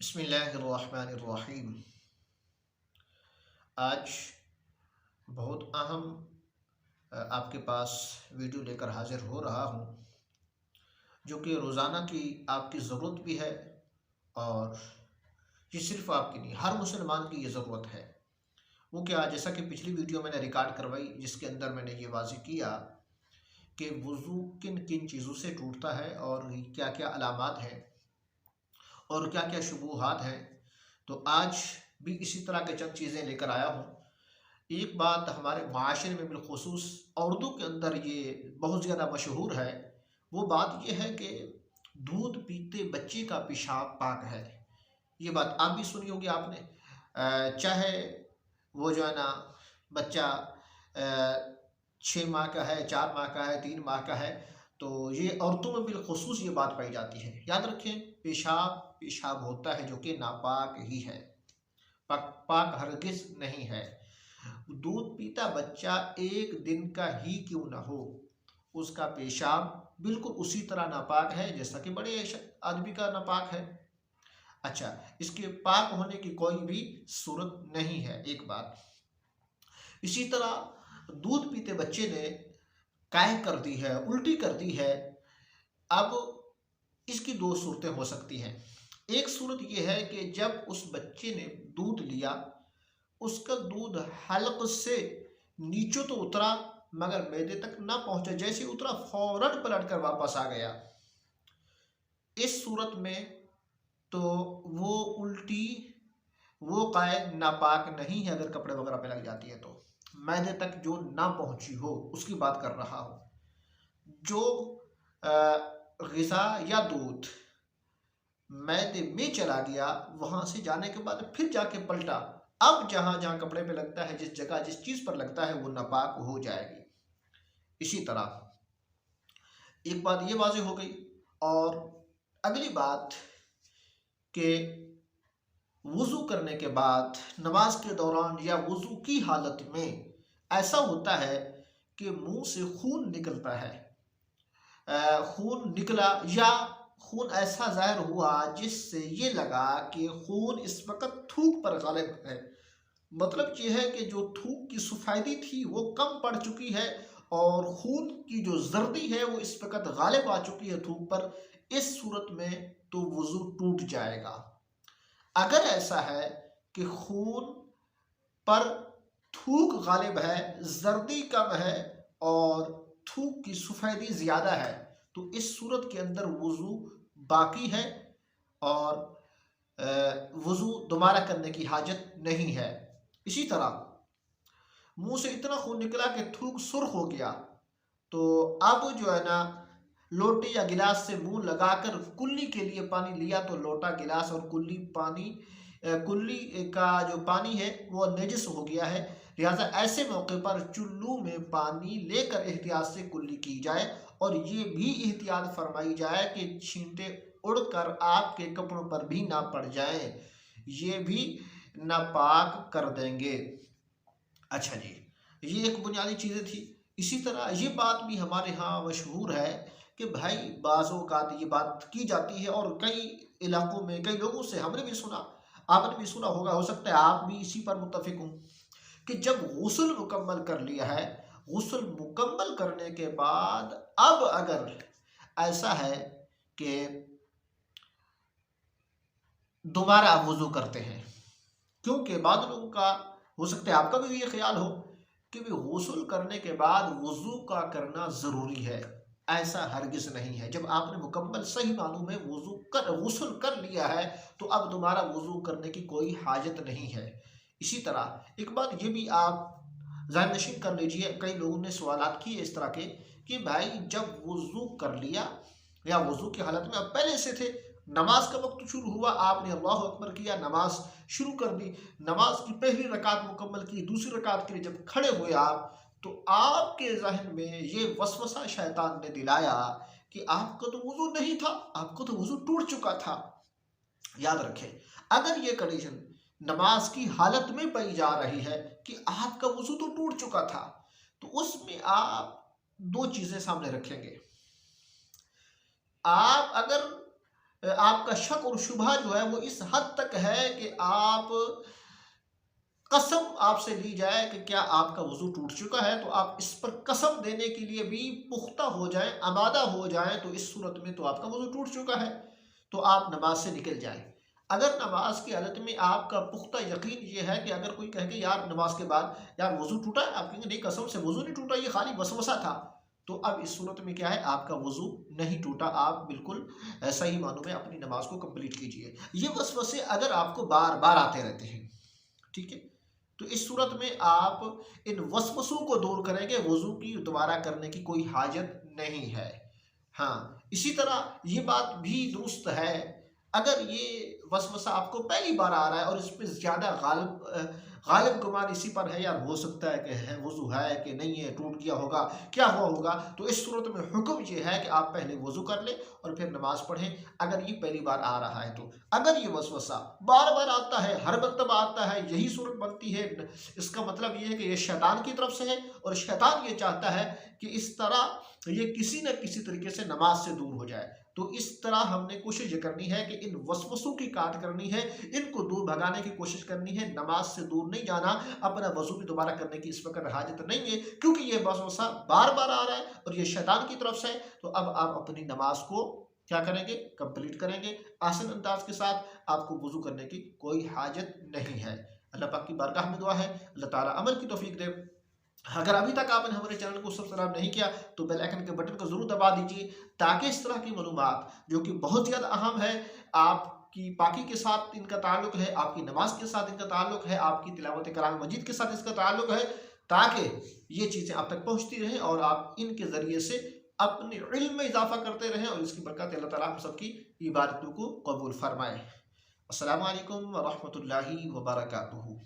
बिस्मिल्लाहिर्रहमानिर्रहीम। आज बहुत अहम आपके पास वीडियो लेकर हाजिर हो रहा हूँ, जो कि रोज़ाना की आपकी ज़रूरत भी है और ये सिर्फ़ आपकी नहीं, हर मुसलमान की ये ज़रूरत है। वो क्या, जैसा कि पिछली वीडियो मैंने रिकॉर्ड करवाई, जिसके अंदर मैंने ये वाज़ेह किया कि वज़ू किन किन चीज़ों से टूटता है और क्या क्या अलामात हैं और क्या क्या शुबूहात हैं। तो आज भी इसी तरह के चंद चीज़ें लेकर आया हूँ। एक बात हमारे माशरे में बिलखुसूस उर्दू के अंदर ये बहुत ज़्यादा मशहूर है। वो बात ये है कि दूध पीते बच्चे का पेशाब पाक है। ये बात आप भी सुनी होगी आपने। चाहे वो जो है ना बच्चा 6 माह का है, 4 माह का है, 3 माह का है, तो ये औरतों में बिलखुसूस ये बात पाई जाती है। याद रखें, पेशाब पेशाब होता है जो कि नापाक ही है, पाक हरगिज़ नहीं है। दूध पीता बच्चा एक दिन का ही क्यों ना हो, उसका पेशाब बिल्कुल उसी तरह नापाक है जैसा कि बड़े आदमी का नापाक है। अच्छा, इसके पाक होने की कोई भी सूरत नहीं है। एक बात इसी तरह दूध पीते बच्चे ने काहे कर दी है, उल्टी कर दी है। अब इसकी दो सूरतें हो सकती हैं। एक सूरत यह है कि जब उस बच्चे ने दूध लिया, उसका दूध हलक से नीचे तो उतरा मगर मैदे तक ना पहुंचा, जैसे उतरा फौरन पलट कर वापस आ गया। इस सूरत में तो वो उल्टी, वो काय नापाक नहीं है। अगर कपड़े वगैरह पे लग जाती है तो मैदे तक जो ना पहुंची हो उसकी बात कर रहा हूं। जो ग़िज़ा या दूध मैदे में चला गया, वहां से जाने के बाद फिर जाके पलटा, अब जहां जहां कपड़े पे लगता है, जिस जगह जिस चीज पर लगता है, वो नापाक हो जाएगी। इसी तरह एक बात ये वाज़ेह हो गई। और अगली बात कि वुज़ू करने के बाद, नमाज के दौरान या वुज़ू की हालत में ऐसा होता है कि मुंह से खून निकलता है। खून निकला या खून ऐसा ज़ाहिर हुआ जिससे ये लगा कि खून इस वक्त थूक पर गालिब है। मतलब ये है कि जो थूक की सफ़ेदी थी वो कम पड़ चुकी है और खून की जो जर्दी है वो इस वक्त गालिब आ चुकी है थूक पर। इस सूरत में तो वुज़ू टूट जाएगा। अगर ऐसा है कि खून पर थूक गालिब है, जर्दी कम है और थूक की सफ़ेदी ज़्यादा है, तो इस सूरत के अंदर वुज़ू बाकी है और वुज़ू दोबारा करने की हाजत नहीं है। इसी तरह मुंह से इतना खून निकला कि थूक सुर्ख हो गया, तो अब जो है ना लोटे या गिलास से मुंह लगाकर कुल्ली के लिए पानी लिया, तो लोटा, गिलास और कुल्ली पानी, कुल्ली का जो पानी है वो नजिस हो गया है। लिहाजा ऐसे मौके पर चुल्लू में पानी लेकर एहतियात से कुल्ली की जाए और ये भी एहतियात फरमाई जाए कि छींटे उड़कर आपके कपड़ों पर भी ना पड़ जाएं, ये भी नापाक कर देंगे। अच्छा जी, ये एक बुनियादी चीज़ें थी। इसी तरह ये बात भी हमारे यहाँ मशहूर है कि भाई बाज़ों का ये बात की जाती है और कई इलाकों में कई लोगों से हमने भी सुना, आपने भी सुना होगा, हो सकता है आप भी इसी पर मुत्तफिक हों, कि जब गुस्ल मुकम्मल कर लिया है, गुस्ल मुकम्मल करने के बाद अब अगर ऐसा है कि दोबारा आप वज़ू करते हैं, क्योंकि बाद लोगों का, हो सकता है आपका भी ये ख्याल हो कि भी गुस्ल करने के बाद वज़ू का करना ज़रूरी है। ऐसा हरगिज़ नहीं है। जब आपने मुकम्मल सही मानों में गुस्ल कर लिया है, तो अब दोबारा वज़ू करने की कोई हाजत नहीं है। इसी तरह एक बात ये भी आप ज़हन नशीन कर लीजिए, कई लोगों ने सवालात किए इस तरह के कि भाई जब वज़ू कर लिया या वज़ू की हालत में आप पहले से थे, नमाज का वक्त शुरू हुआ, आपने अल्लाह अकबर किया, नमाज शुरू कर दी, नमाज की पहली रकात मुकम्मल की, दूसरी रकात के लिए जब खड़े हुए आप, तो आपके जहन में ये वसवसा शैतान ने दिलाया कि आपका तो वुज़ू नहीं था, आपको तो वुज़ू टूट चुका था। याद रखें, अगर ये कंडीशन नमाज की हालत में पाई जा रही है कि आपका वुज़ू तो टूट चुका था, तो उसमें आप दो चीज़ें सामने रखेंगे। आप अगर आपका शक और शुबहा जो है वो इस हद तक है कि आप कसम आपसे ली जाए कि क्या आपका वजू टूट चुका है, तो आप इस पर कसम देने के लिए भी पुख्ता हो जाएं, आमादा हो जाएं, तो इस सूरत में तो आपका वजू टूट चुका है, तो आप नमाज से निकल जाएं। अगर नमाज की हालत में आपका पुख्ता यकीन ये है कि अगर कोई कहे कि यार नमाज के बाद यार वजू टूटा है, आप कहेंगे नहीं कसम से वजू नहीं टूटा, ये खाली वसवसा था, तो अब इस सूरत में क्या है, आपका वजू नहीं टूटा, आप बिल्कुल सही मानों में अपनी नमाज को कंप्लीट कीजिए। ये वसवसे अगर आपको बार बार आते रहते हैं, ठीक है, तो इस सूरत में आप इन वसवसों को दूर करेंगे, वजू की दोबारा करने की कोई हाजत नहीं है। हाँ, इसी तरह ये बात भी दुरुस्त है, अगर ये वसवसा आपको पहली बार आ रहा है और इस पे ज़्यादा गालिब गुमान इसी पर है, यार हो सकता है कि है वज़ू है कि नहीं है, टूट गया होगा, क्या हुआ होगा, तो इस सूरत में हुक्म ये है कि आप पहले वज़ू कर लें और फिर नमाज पढ़ें, अगर ये पहली बार आ रहा है तो। अगर ये वसवसा बार बार आता है, हर मरतबा आता है, यही सूरत बनती है, इसका मतलब ये है कि ये शैतान की तरफ से है और शैतान ये चाहता है कि इस तरह ये किसी न किसी तरीके से नमाज से दूर हो जाए। तो इस तरह हमने कोशिश ये करनी है कि इन वसवसों की काट करनी है, इनको दूर भगाने की कोशिश करनी है, नमाज से दूर नहीं जाना, अपना वजू भी दोबारा करने की इस वक्त हाजत नहीं है, क्योंकि ये वसवसा बार बार आ रहा है और ये शैतान की तरफ से है। तो अब आप अपनी नमाज को क्या करेंगे, कंप्लीट करेंगे आसान अंदाज के साथ, आपको वजू करने की कोई हाजत नहीं है। अल्लाह पाक की बारगाह में दुआ है अल्लाह ताला अमल की तौफीक दे। अगर अभी तक आपने हमारे चैनल को सब्सक्राइब नहीं किया तो बेल आइकन के बटन को जरूर दबा दीजिए, ताकि इस तरह की मालूमात जो कि बहुत ज़्यादा अहम है, आपकी पाकी के साथ इनका ताल्लुक है, आपकी नमाज के साथ इनका ताल्लुक है, आपकी तिलावत कुरान मजीद के साथ इसका ताल्लुक है, ताकि ये चीज़ें आप तक पहुँचती रहें और आप इनके ज़रिए से अपने इल्म में इजाफा करते रहें और इसकी बरकत अल्लाह ताला हम सबकी इबादतों को कबूल फरमाए। अस्सलामु अलैकुम व रहमतुल्लाहि व बरकातुहू।